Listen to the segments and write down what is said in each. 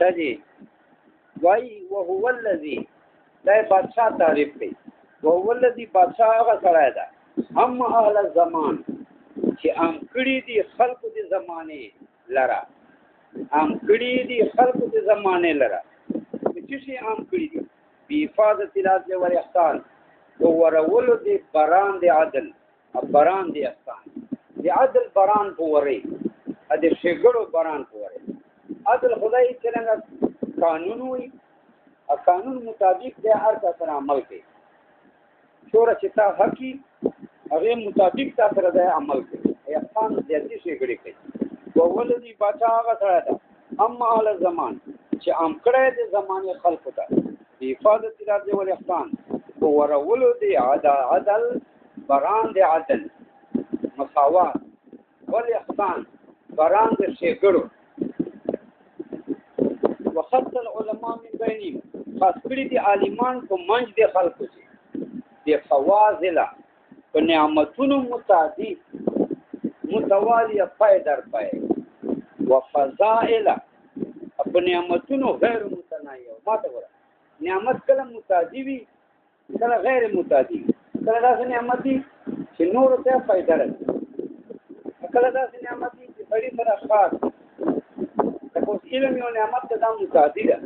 سجی وای وهو الذی دا بادشاہ تعریف کوي وهو الذی بادشاہ هغه سره ده هم اهل الزمان چې ام کړي دي خلق دي زمانه لرا ام کړي دي خلق دي زمانه لرا چې شي ام کړي دي بحفاظت العدل والاحسان ورول دي بران دي عدل بران دي احسان دي عدل بران پوري ا دې شګړو بران پوري عدل خدای څنګه قانون وي ا قانون مطابق د هر څه سره عمل کوي شورا چې تا حقي هغه مطابق تا سره د عمل کوي احسان دې شګړې کوي وولدي بچا هغه سره ده اما اهل زمان چې ام کړه د زمانه خلق ته حفاظت العدل والاحسان ورول دي عدل بران دي عدل مساوات والاحسان بران دي شګړو وخط العلماء من بينهم خاص کړي دي عالمان کو منځ دي خلقو دي دي فواضل په نعمتونو متعدی متوالی پای در پای وفضائل په نعمتونو غیر متناهی ما ته وره نعمت کله متعدی وي کله غیر متعدی کله داسې نعمت دي چې نور ته فائدہ راځي کله داسې نعمت دي چې بڑی سره خاص تاسو علم یو نعمت ته د متعدی ده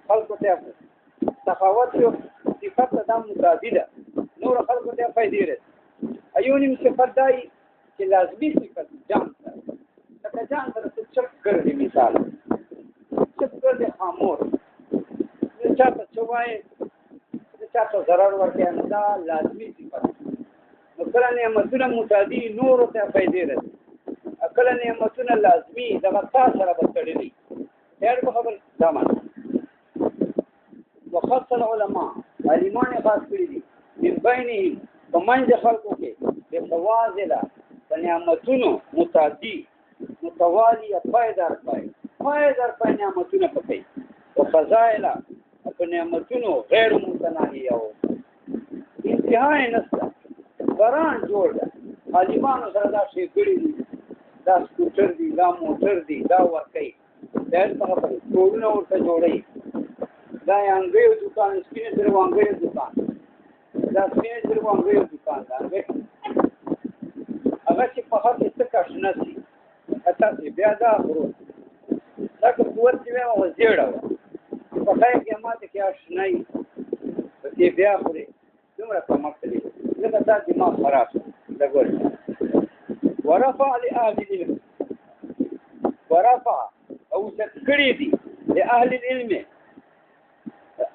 خلکو ته تفاوت یو صفات ته د متعدی ده نور خلکو ته فائدې راځي ایونیم صفات دای چې لازمي صفات جان ده جان سره چک کړی مثال چک کړی خاموش چاته چوای چاته ضرر ورکړي نه دا لازمي صفات نو کله نعمتونه متعدی نور ته فائدې راځي کله نعمتونه لازمي دغه تاسو سره بستړي هر خبر ځمان وخص العلماء علمان خاص کړی دي من بینهم ومن خلقو کې بفواضل نعمتونو متعدی متوالی پایدار نعمتونه پکې وفضائل نعمتونو غیر متناهی او انتهای نسته بران جوړ ده عالمانو سره دا شی کړی دي دا سکوټر دي دا موټر دي دا ورکي دا څنګه په ټولنه ورته جوړي دا انګریز دکان سپینې سره انګریز دکان دا سپینې سره انګریز دکان دا هغه چې په هغه څه کښنه سي تاسو بیا دا غرو دا کوور چې مې وځيړو په ځای کې ماته کې آشنای په دې بیا خوري دومره کومه کړی لکه دا دماغ خراب ده ګور ورفع لأهل العلم ورفع او تذكري دي لأهل العلم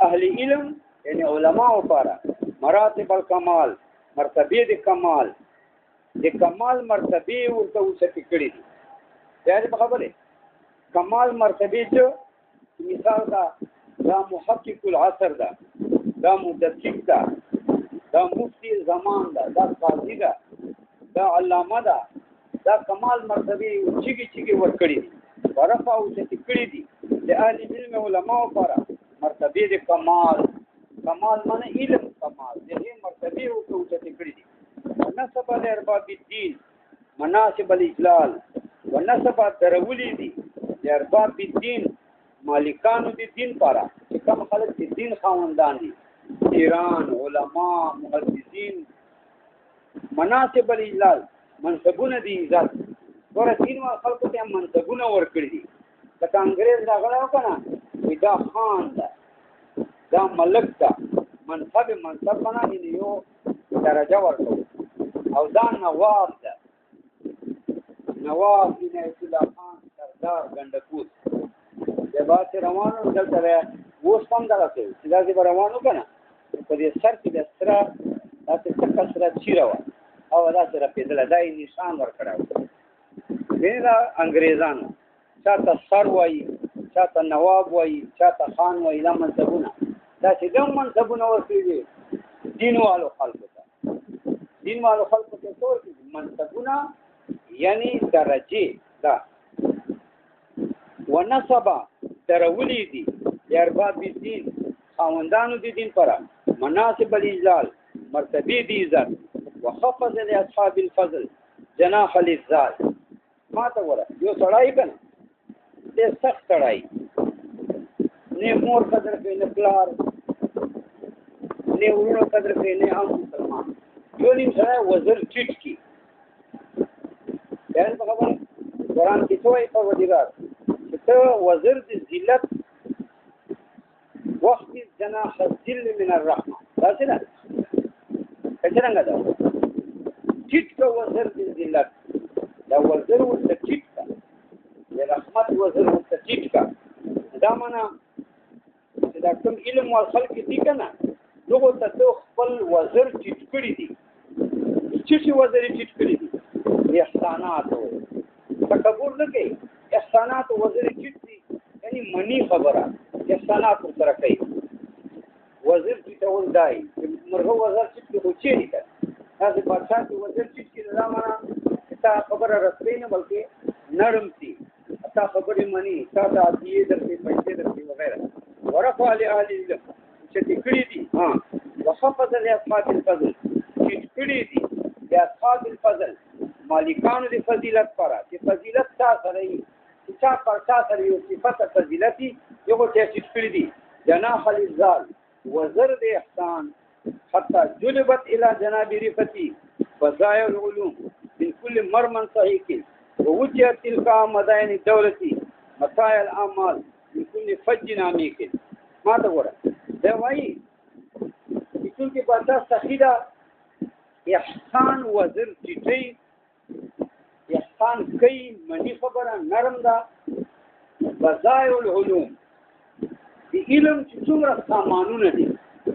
أهل علم يعني علماء وفارا مراتب الكمال مرتبه دي كمال دي كمال مرتبه ورته وسکړي دي دا خبره کمال مرتبه جو مثال دا محقق العصر دا مدقق دا مفتی زمان دا قاضي دا علامه دا کمال مرتبه چیږي ورکړي دي ورفع او تکړي دي د اهل علم علماء لپاره مرتبه د کمال معنی علم کمال دغه مرتبه او تکړي دي نسب الارباب الدين مناسب الاجلال ونسب الدرولی دي د ارباب الدين مالکانو د دین لپاره چې کوم خلک د دین خاوندان دي ایران علماء محدثین مناسب الاجلال منصبونه دي عزت ګوره دین وا خلکو ته منصبونه ورکړي دي لکه انګريز راغلاو کنه دا خان دا ملک دا منصب باندې یو درجه ورکړي او دا نواب ده نواب دین الله خان سردار ګندکوس د بات روانو دلته اوس هم درته چې دا چې روانو کنه په دې سر کې د سترا تاسو څنګه سره چیروا او دا سره پیدل دای نشان ورکړاو دا انګريزانو چاته سر وایي چاته نواب وایي چاته خان وایي دا منصبونه دا چې کوم منصبونه ورکړي دینوالو خلکو ته څور منصبونه یعنی درجه دا ونسب درولي دي ارباب الدين خاوندانو دي دین پر مناسب الاجلال مرتبه دي عزت وخفض لاصحاب الفضل جناح للذات ما ته وره یو سړای کنه دې سخت سړای نه مور قدر کوي نه پلار نه ورونو قدر کوي نه عام مسلمان یو نیم سره وزر ټیټ کی یعنی په خبره قرآن کې څه وایي پروردګار چې ته وزر د ذلت وخت جناح الذل من الرحمه دا څه ده څنګه ده ټیټ کو وزر د ذلت دا وزر ورته ټیټ کا د رحمت وزر ورته ټیټ کا دا معنا چې دا کوم علم او خلق دي کنه دغه ته خپل وزر ټیټ کړی دي چې وزر ټیټ کړی دي احسانات تکبر نه کوي احسانات وزر ټیټ دي یعنی منی خبره احسانات سره کوي وزر ټیټول دای مرغه وزر ټیټ کو چي دي هغه بادشاہ چې وزر ټیټ کړي دا معنا تا خبره رسې نه بلکې نرم سي تا خبرې مني تا د عادیه درته پیسې درته وغیرہ ورفع لأهل العلم چې کړي دي ها وخفض لاصحاب الفضل چې کړي دي د اصحاب الفضل مالکانو د فضیلت پر چې فضیلت تا سره وي چې چا پر چا سره یو صفت فضیلتي یو چې کړي دي جناح الذال وزر د احسان حتى جلبت الى جناب رفتي فضائع العلوم من كل مرمن صحيح ووجهت تلك مدائن الدولة مسائل الأعمال من كل فج عميق ما تقول ده وایي چې کې پتا صحیح احسان وزر ټیټي احسان کوي منی خبره نرم ده بضائع العلوم دی علم چې څومره سامانونه دي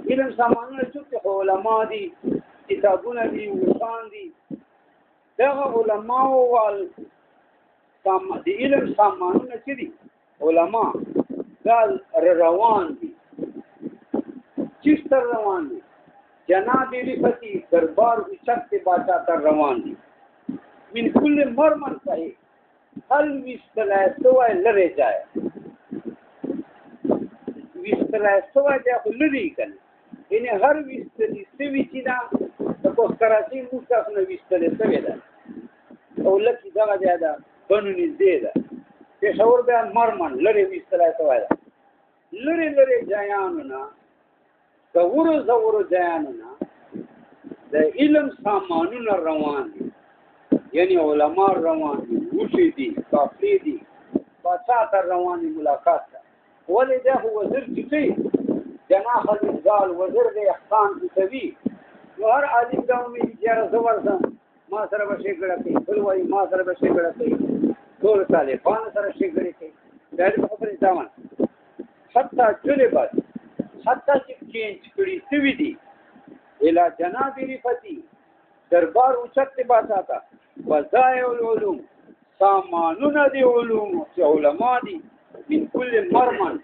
علم سامانونه چې علما دي کتابونه دي وسان دي دغه علما او د علم سامانونه چې دي علما دا روان دي چیستر روان دي جناب رفتی دربار وچت بادشاہ تر روان دي من کل مرمن صحیح هل وستلای سوای لره جای وستلای سوای جای خو لري کنه یعنی هر وستلی سوي چې دا د کوستراسی موږ نه وستلې سوي ده او لکه دا ده بنو نږدې ده پېښور بیان مرمن لري وستلای سوای ده لري جایانونه زورو جایانونه د علم سامانونه روان دي یعنی علما روان دي وشي دي کافي دي بادشاہ تر روان دي ملاقات ولې دا هو وزیر چې جناح الذال وزیر د احسان کوي نو هر عالم دا امید چې زورځم ما سره به شي ګړه کوي بل وایي ما سره به شي ګړه کوي ټول طالبان سره شي ګړه کوي دا په خبره ځوان حتی جلبت حتی چې چینج کړي سوي دي الى جناب رفتی دربار اوچت بادشاہ تا وضائع العلوم سامانون دی علوم چې علما دي من کل مرمن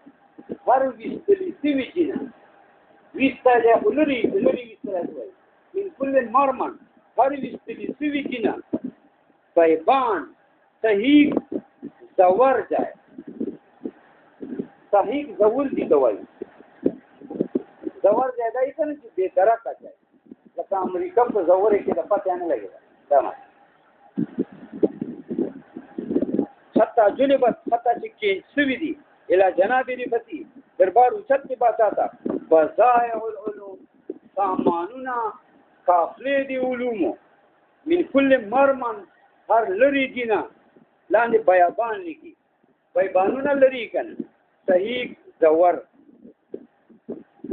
هر وستلی سوي جنا وستله لري وستله من کل مرمن هر وستلی سوي جنا پیبان صحیح زور جائے صحیح زور دی دوای زور زیاده یې کنه چې به درکه کوي لکه امریکا په زور کې د پته نه لګي دا ما حتی جلبت حتی چې سوي دي الى جناب رفتی دربار اوچت کې بادشاہ تا بضائع العلوم سامانونه قافله دي علوم من كل مرمن هر لري جنا لاندې بیابان لګي بیابانونه لري کنه صحیح زور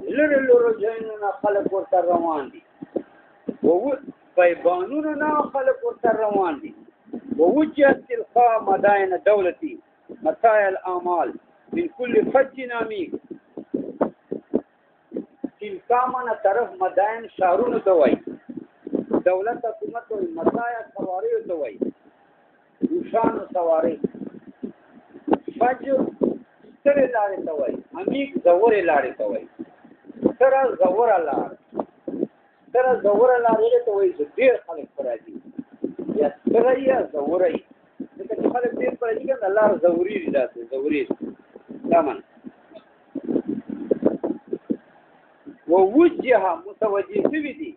لرو جنونه خلق ورته روان دي وو بیابانونه نه خلق ورته روان دي ووجهت تلقاء مدائن دولتي مسائل الأعمال من كل فج عميق تلقاء من طرف مدائن شهرون دوای دولت حکومت او مسائل سواری دوای روشان سواری فج تر لارې دوای عميق زور لارې دوای تر زور لارې ته وایي چې ډېر خلک راځي یا تر یا زوري دغه خلک ډېر راځي کنه الله زوري دي تاسو زوري تمام ووجه متوجه سوي دي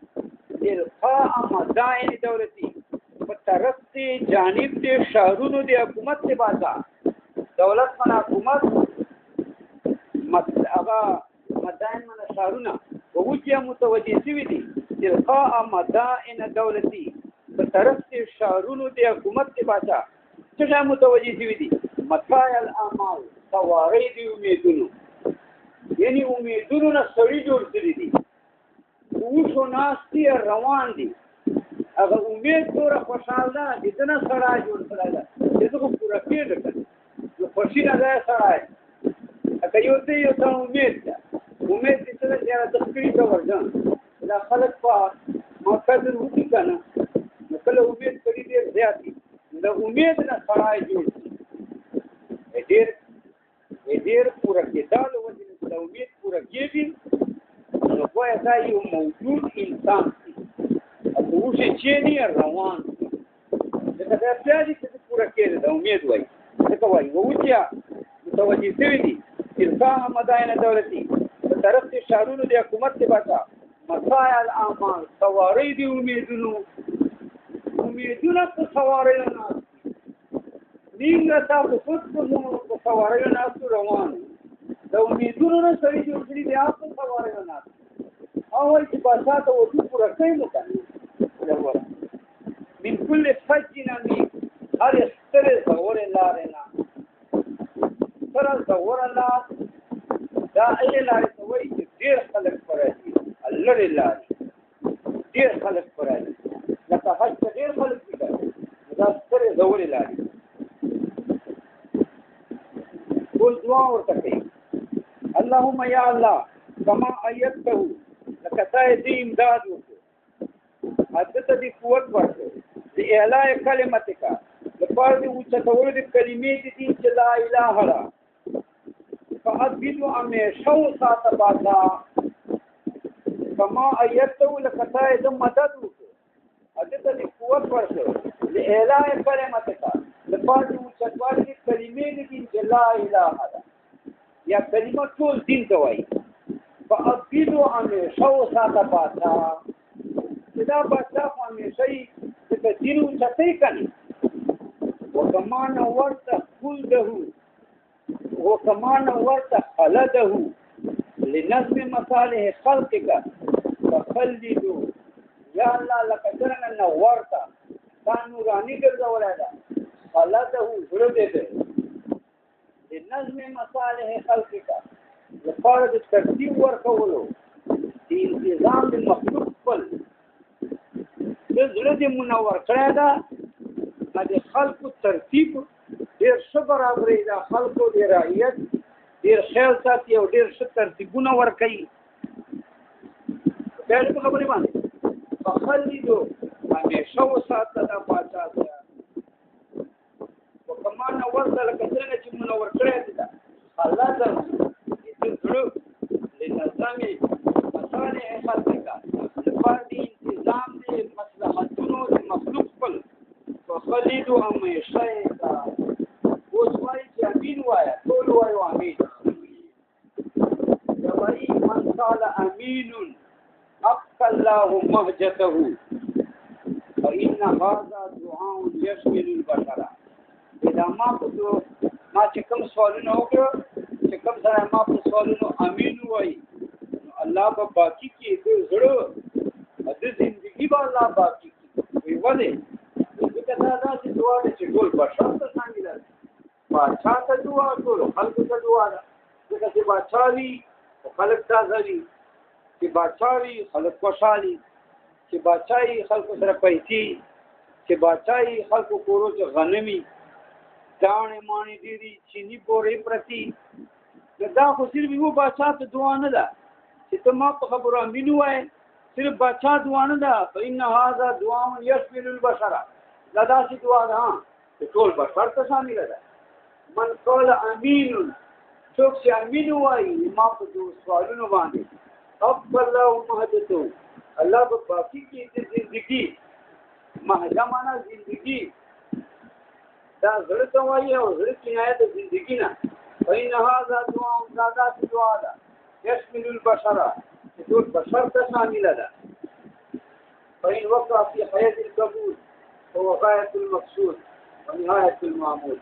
القاء مدائن دولتي طرف سے جانب سے شهرونو دی حکومت سے بازا دولت من حکومت هغه مدائن من شهرونه ووجه متوجه شوي دي تلقاء مدائن دولتي په طرف کې شهرونو د حکومت کې باچا څنګه متوجه شوي دي متاع الاعمال سواری دی امیدونو یعنی امیدونو نه سړي جوړ کړي دي اوسو ناستي روان دي هغه امید پورا خوشحال ده چې دنه سړی جوړ کړی ده چې دغه پورا کېږي نو خوشي نه ده سړی اګه یو ته یو ته امید ده امید چې څنګه چې د خپل ته ورځم دا خلک په مقدر وکړي کنه نو کله امید کړي ډېر زیات دي د امید نه سړی جوړ ډېر پورا کېدل او د امید پورا کېږي نو باید دا یو موجود انسان او اوسه چې نه روان دا د پیاجي چې پورا کېږي د امید وای څه کوي ووچیا متوجه شوی دي تلقاء مدائن دولتي په طرف کې شهرونو د حکومت کې باچا مصائع الاعمال سواری دی امیدونو په سواریو نه نیمه تاسو په سواریو نه روان د امیدونو نه سړي جوړ کړي دي په سواریو نه او چې باچا ته وځي پورا کوي نو کنه من كل فج عميق هر ستر زور لارې نه سره زور لار دا ای لارې ته وایي چې ډېر خلک پرې دي لرې لارې ډېر خلک پرې دي لکه حج ته ډېر خلک دي دا ستر زور لارې ټول دعا ورته کوي اللهم یا الله کما ایدته لکه تا دې امداد وکړو حضرت دې قوت ورکړو د اعلاء کلمتک لپاره دې اوچتولو د کلمې دي چې لا اله الا فأثبتوا همیشه ساته بالا کما ایدته لکه تا دې مدد وکړو حضرت دې قوت ورکړو د اعلاء کلمتک لپاره دې اوچتولو د کلمې دي چې لا اله الا یا کلمه ټول دین ته وایي فأثبتوا همیشه ساته بالا دا بچا خو همیشه یې د دین اوچتۍ کوي وکمان ورته خلده وكمان ورت خلده لنظم مصالح خلقك فخلدوا يا الله لك درنا نورت كانوا راني ګرځولای دا خلده زړه دې لنظم مصالح خلقك لپاره د ترتیب ورکولو د انتظام د مخلوق خپل د زړه دې منور کړی دا د خلقو ترتیب ډېر ښه برابرې دا خلقو د رعیت ډېر خیال ساتي او ډېر ښه ترتیبونه ورکوي بیا په خبرې باندې فخلدو همیشه وساته دا پاچا ته وکمان ورته لکه څنګه چې منور کړی دی دا الله د زړه لنظام مصالح خلقک لپاره د انتظام د مصلحتونو د مخلوق خپل فخلدو همیشه وای چې امین وای ټول وای امین دوی من قال امین اقل الله مهجته فإن هذا دعاء يشمل البشر اذا ما چې کوم سوالونه وکړو چې کوم سره ما په سوالونو امین وای الله په باقی کې د زړه د ژوندۍ په الله باقی وي ولې دا چې دعا چې ټول بشر ته څنګه باچا ته دعا ټول خلکو ته دعا ده ځکه چې باچا وي او خلک تازه وي چې باچا وي خلک خوشحالي چې باچا وي خلکو سره پیسې چې باچا وي خلکو کورو ته غنمي دانې مانې ډېرې چیني بورې پرتې دا خو صرف یو باچا ته دعا نه ده چې ته ما په خبرو امین ووایې صرف باچا دعا نه ده فإن هذا دعاء يشمل البشر دا داسې دعا ده چې ټول بشر ته شامله ده من قال امین څوک چې امین وایي ما په دوه سوالونو باندې اقبل الله مهجته الله په باقی کې د ژوندۍ مهجه معنا ژوندۍ دا زړه ته وایي او زړه کنایه د ژوندۍ نه فإن هذا دعاء دا دعا ده يشمل البشر ټول بشر ته شامله ده فإن وقع في حياة القبول هو غاية المقصود ونهاية المعمول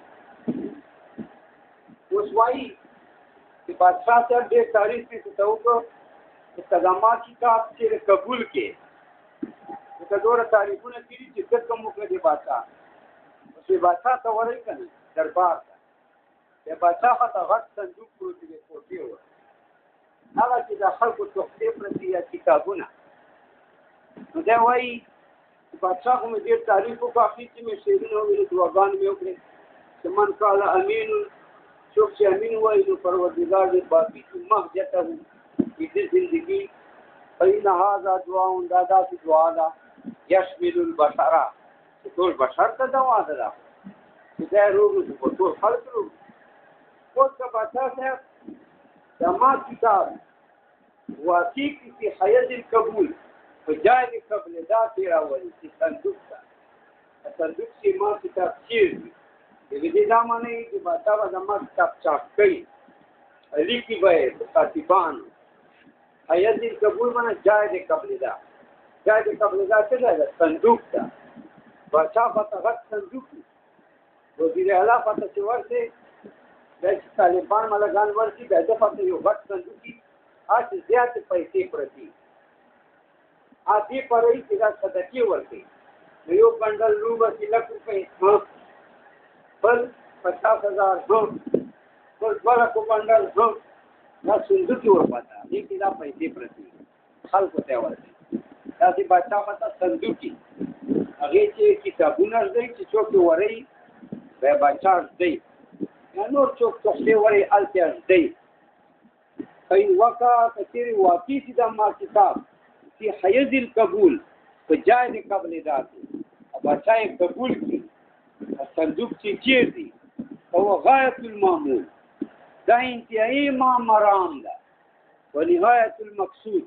وسوائي چې بادشاہ صاحب ډېر تاریخ کې څه وکړو چې قدما کتاب چې قبول کې د دوره تاریخونه کړي چې څه کوم وکړي د بادشاہ چې بادشاہ ته ورای کنه دربار ته د بادشاہ ته غټ صندوق پروت دی کوټي و هغه چې د خلکو تخته پرتی یا کتابونه نو دا وایي بادشاہ کوم ډېر تاریخ کو کافي چې مې شیرینو ویل دعاګان مې وکړي چې من قال امین څوک چې امین وایي نو پروردګار دې باقي مهجته دې زندگی فإن هذا دعاء دادا في دعاء يشمل البشر ټول بشر ته دوا ده چې دا روغ ټول خلق روغ اوس کا بادشاہ صاحب دما کتاب واقعي في حيز القبول فجاء قبل ذات راولي چې صندوق چې ما کتاب چیر دې دا معنی چې بادشاہ دما کتاب چاپ کړي لیکي به کاتبان حیات قبول مانا جائے قبل دا جائے قبل دا څه ده صندوق ده بادشاہ فتح غټ صندوق وزیر اعلی فتح چې ورته د طالبان ملګان ورسي د فتح یو غټ صندوق دي هڅه زیات پیسې پرتی دې پرې چې دا صدقې ورته یو بندل روبه چې لک روپے بل 50,000 بل 12 کو بندل دا صندوق ورپاته دې کې دا پیسې پرتی خلکو ته ورته دا چې بادشاہ پتا صندوق هغه چې کتابونه دې چې څوک وري به بادشاہ دې یا نور څوک څه وري الته دې اي وقا کثیر واقعي چې دا ما کتاب چې حیز القبول فجاء قبل ذات بادشاہ قبول کی صندوق چې چیر دي او غایت المامول دا انتهایی ما مرام ده و نهایت المقصود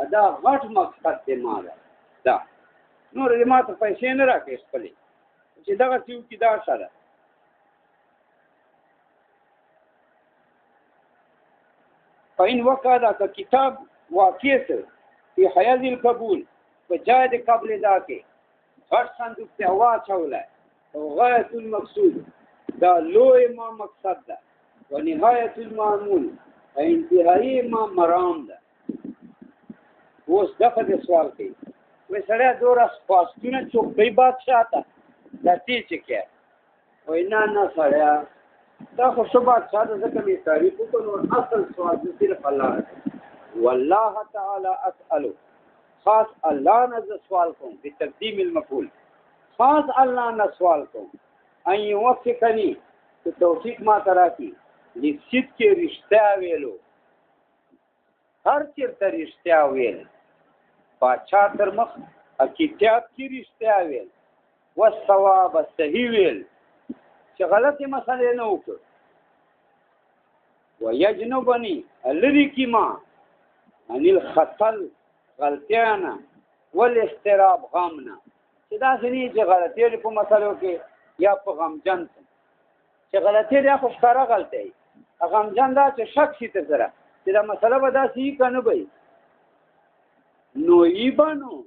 ادا غټ مقصد دی ما ده نور دې ما ته پیسې نه راکې خپلې چې دغه تیو کې دا سره فإن وقع دا کتاب واقعیت فی حیز القبول فجاء قبل ذاک غټ صندوق ته واچولای او غایت المقصود دا لوی ما مقصد ده ونهایت المعمول انتهایی ما مرام ده اوس دغه د سوال کوي وې سره دورا پاستونه چوک دی بادشاہ ته د دې چې کې وای نه سره دا خو شوبه ساده ځکه می تاریخ کو نو اصل سوال دې صرف الله والله تعالی اسالو خاص الله نه سوال کوم په تقدیم المفعول خاص الله نه سوال کوم ان يوفقني توفیق ما تراکی لسید کې رښتیا ویلو هر چیرته رښتیا ویل بادشاہ تر مخ کتاب کې رښتیا ویل والثواب صحیح ویل چې غلطه مسله نه وکړ ويجنبني الذي كما ان الخطل غلطیانا والاستراب غمنا چې دا ځنی چې غلطي په مسلو کې یا په غمجن چې غلطي دی خو ښکارا غلطي غمجن دا چې شک شي ته سره چې دا مسله به داسې کنه وي نو ایبانو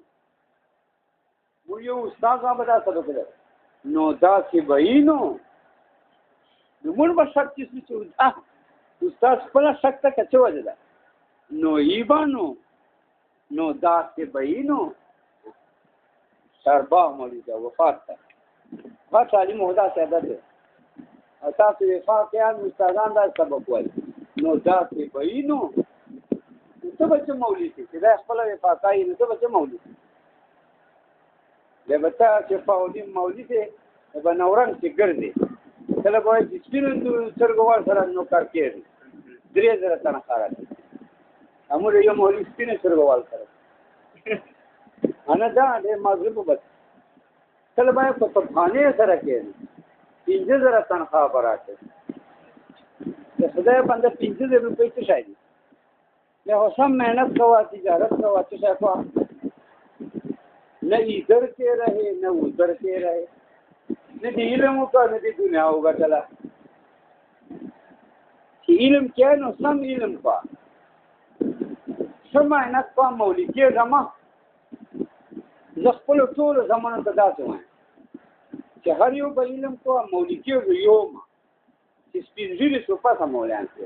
مو یو استاد هغه دا څه وکړ نو دا چې وینو نو موږ به شک چې استاد خپل شک ته کچو وځه نو ایبانو نو دا چې وینو شربا مولوی دا وفات تا تعلیم هدا ساده ده تاسو وفاقیان مستادان دا سبق وای نو دا څه وینو ته به مولوی چې دا خپل وفاقای نو ته به مولوی دا به چې فاودی مولوی ته به نورنګ چې ګرځي کله به چې سپینو څرګوال سره نو کار کوي 3000 تنخواه راځي امر یو مولوی سپینو څرګوال سره انا دا د مغرب بس کله به په خانه سره کې 5000 تنخواه براته د خدای بنده 5000 روپۍ څه شي له هم مهنت کوا تجارت کوا څه کوا نه ادھر کې رہے نه ادھر کې رہے نه دی علم او نه دی دنیا او غټلا چې علم کې نو سم علم کا سم مهنت کا مولوی کې زما زه خپل ټول زمانه ته داسې وایم چې هر یو به علم کو مولوی کې یو ما چې سپینځري سو پاسه مولان کې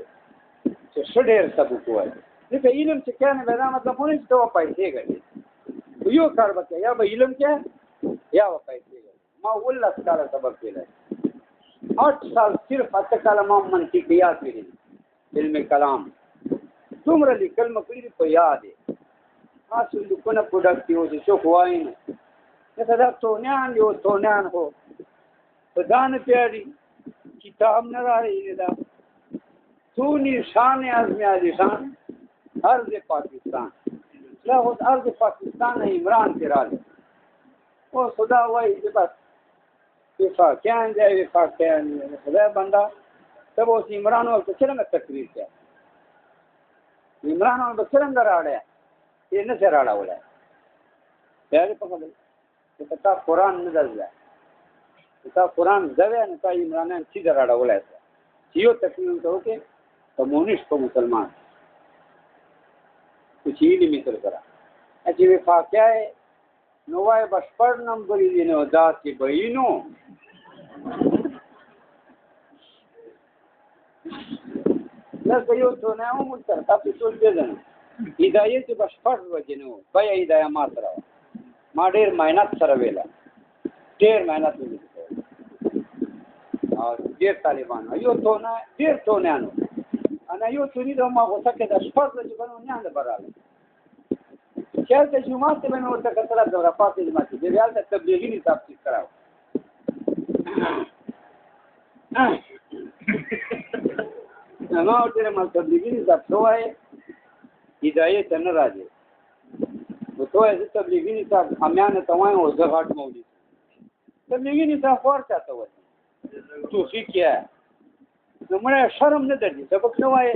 چې څه ډېر سبق وایي ځکه علم چې کنه به دا مطلب نه چې ته پیسې ګټې یو کار وکړه یا به علم کې یا به پیسې ګټې ما 19 کاله سبق ویلی 8 سال صرف 8 کاله ما منطقیات ویلي علم کلام څومره لیکل مې کړي په یاد دی تاسو لیکونه پروډکټ یو چې څوک وایي نه لکه دا تونیان یو تونیان هو په دا نه پیاړي کتاب نه راغلی دا تونی شان اعظم علی خان ارض پاکستان لا خود ارض پاکستان عمران کې راغلی او خدا وایي چې بس وفاقیان دی وفاقیان خدای بنده تب اوس عمران ورته څرنګه تقریر کړه عمران ورته څرنګه راړی یې نه څه راړولی بیا په خبره چې تا قرآن نه درځه تا قرآن زوی نه تا عمرانیان چې راړولی چې یو تقریر ورته وکړې کمونیست په مسلمان چې علمي تر سره چې وفاقیه نو وای بشپړ نمبر یې نو داسې بینو لکه یو څونه هم تر تاسو ټول پیژنئ هدایت بشپړ وجنو بیا هدایت ما سره ما ډېر مهنت سره ویله ډېر مهنت وکړ او ډېر طالبان یو څونه ډېر څونه انا یو څونی دا ما غوسه کې د شپږ ورځې باندې نه ده براله چې د جمعه ته باندې ورته کتل دا را پاتې جمعه دې بیا د تبلیغي نصاب څخه کراو نو ورته ما تبلیغي نصاب شوای هدایت نه راځي نو ته یې تبلیغي نصاب امیانه توای او زغاټ مولوی تبلیغي نصاب ورته ته وایي توفی کیا نو مړه شرم نه درځي سبق نه وایي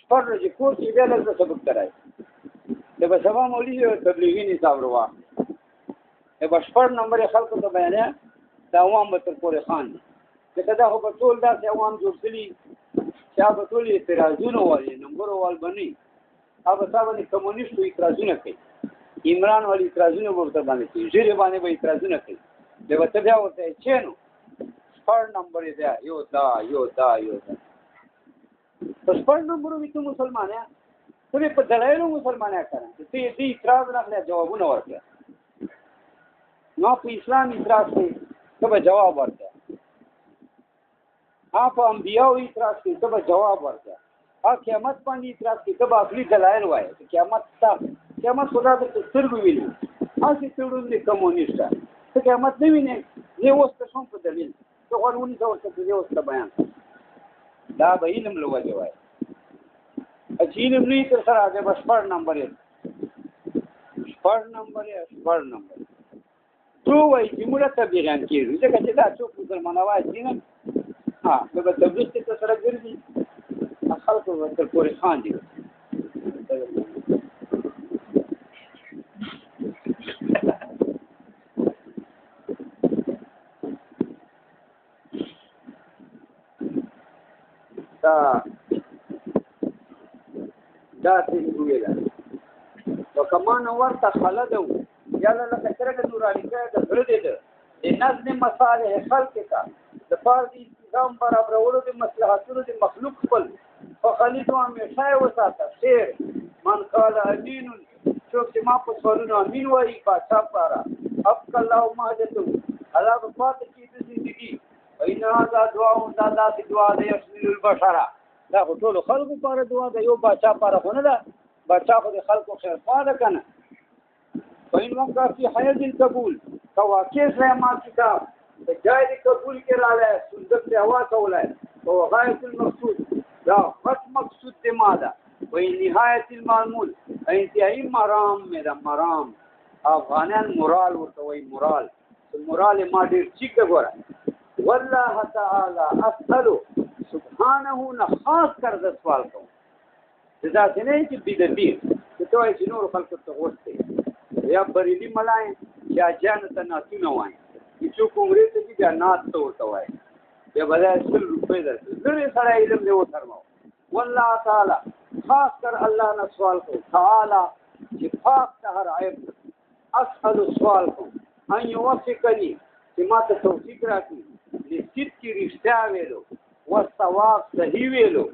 شپږ ورځې کور کې بیا لږ سبق درای د بسوا مولوی تبلیغي نصاب روا د بشپړ نمبر خلکو ته بیانې دا عوام به تر پورې خان ځکه دا خو په ټول داسې عوام جوړ کړي چې هغه ټول اعتراضونه وایي نمبر وال بني هغه باندې کمونیستو اعتراضونه کوي عمران والی اعتراضونه ورته باندې کوي ژیرې باندې به اعتراضونه کوي د ورته بیا ورته چینو شپږ نمبر یې دی یو دا شپږ نمبر وي ته مسلمان یې ته په دلایلو مسلمان یې کړه ته دې اعتراض نه کړې جوابونه ورکړه نو په اسلام اعتراض کوي ته به جواب ورکړه په انبیاء اعتراض کوي ته به جواب ورکړه قیامت باندې اعتراض کوي ته به اصلي دلایل وایي قیامت خدا ته سترګو ویلي هسې څړون دی کمونیسټ ته قیامت نه وینې زه اوس ته شوم په دلیل ته غواړې ونیسه ورته زه اوس ته بیان دا به علم له وجې وایي چې علم نه تر سره دی به شپږ نمبر یې تو وایي چې موږ تبلیغیان کېږو ځکه چې دا څوک مسلمانه وایي چې نه به تبلیغ ته سره ګرځي خلکو تر پورې خاندي دا څه ویل وکمان ورته خلدو یاله لکه څنګه نورانی کې د غره دې د نظم مصالح خلق کا د فارض نظام برابرولو د مصلحتونو د مخلوق خپل فخلیدو همیشه وساته خیر من قال امین څوک چې ما په سوالونو امین وایي باچا پاره اب الله ماجتو الله په پاتې کې د زندگی اینا دا دعا او دا دعا د یسل البشر دا ټول خلقو لپاره دعا د یو باچا لپاره نه ده باچا خو د خلقو خیر خواله کنه وین وقت فی حیز القبول کواکه سره ما کتاب د جای د قبول کې رااله سنت ته هوا کولای او غایت المقصود دا خط مقصود د ماده و نهایت المعمول انتهایی مرام میرا مرام افغانان مورال ورته وای مورال ما ډیر چیک ګوره والله تعالی اسالو سبحانه نه خاص کر د سوال کوم دا څنګه چې بدبی ته توای چې نور خلق ته ورته یا بریلی ملای یا جان ته ناتونه وای چې کومري ته چې جنات ته ورته وای یا بلای 100 روپے درته لري سره علم دی وترمو والله تعالی خاص کر الله نه سوال کو تعالی چې پاک هر عیب اسال سوال کو ان يوفقني چې ما ته توفیق راکړي دې چې رښتیا ویلو او ثواب صحیح ویلو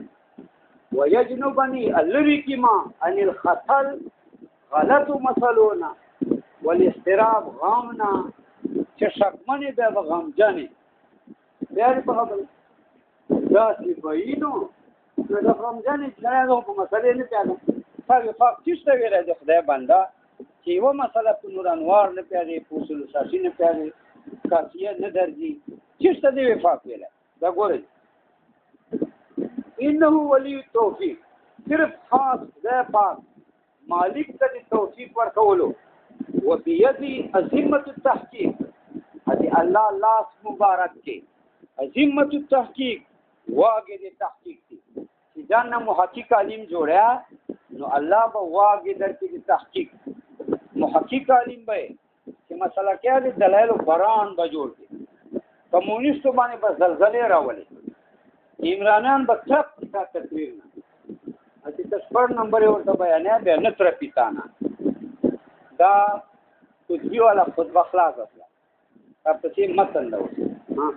ويجنبني الذي كما عن الخطل غلط مسلونا والاستراب غامنا چې شکمنې بیا به غمجنې بیا دې په خبره داسې بهینو نو د غمجنې سړی د په مسلې نه پیاده فرق چېشته ویلی د خدای بنده چې یوه مسله په نور انوار نه پیاده په اصول اساسي نه پیاده کافیه نه درځي چېشته دې وفاق ویلی دا ګورئ انه ولی توفیق صرف خاص خدای پاک مالک ته د توفیق ورکولو وبيدي عظمت التحقیق هذه الله لاس مبارک کې عظمت التحقیق واګه د تحقیق دي چې ځان محقق عالم جوړیا نو الله به واګه درکې د تحقیق محقق عالم به چې مسله کې د دلایل بران به جوړ دي کمونیستو باندې به زلزلې راولي عمرانان به ټپ تا تقریر نه چې تاسو نمبر ورته بیانې به نه تر پیتانا دا کچھ والا خود بخلاص اصلا اب تو متن دو ہاں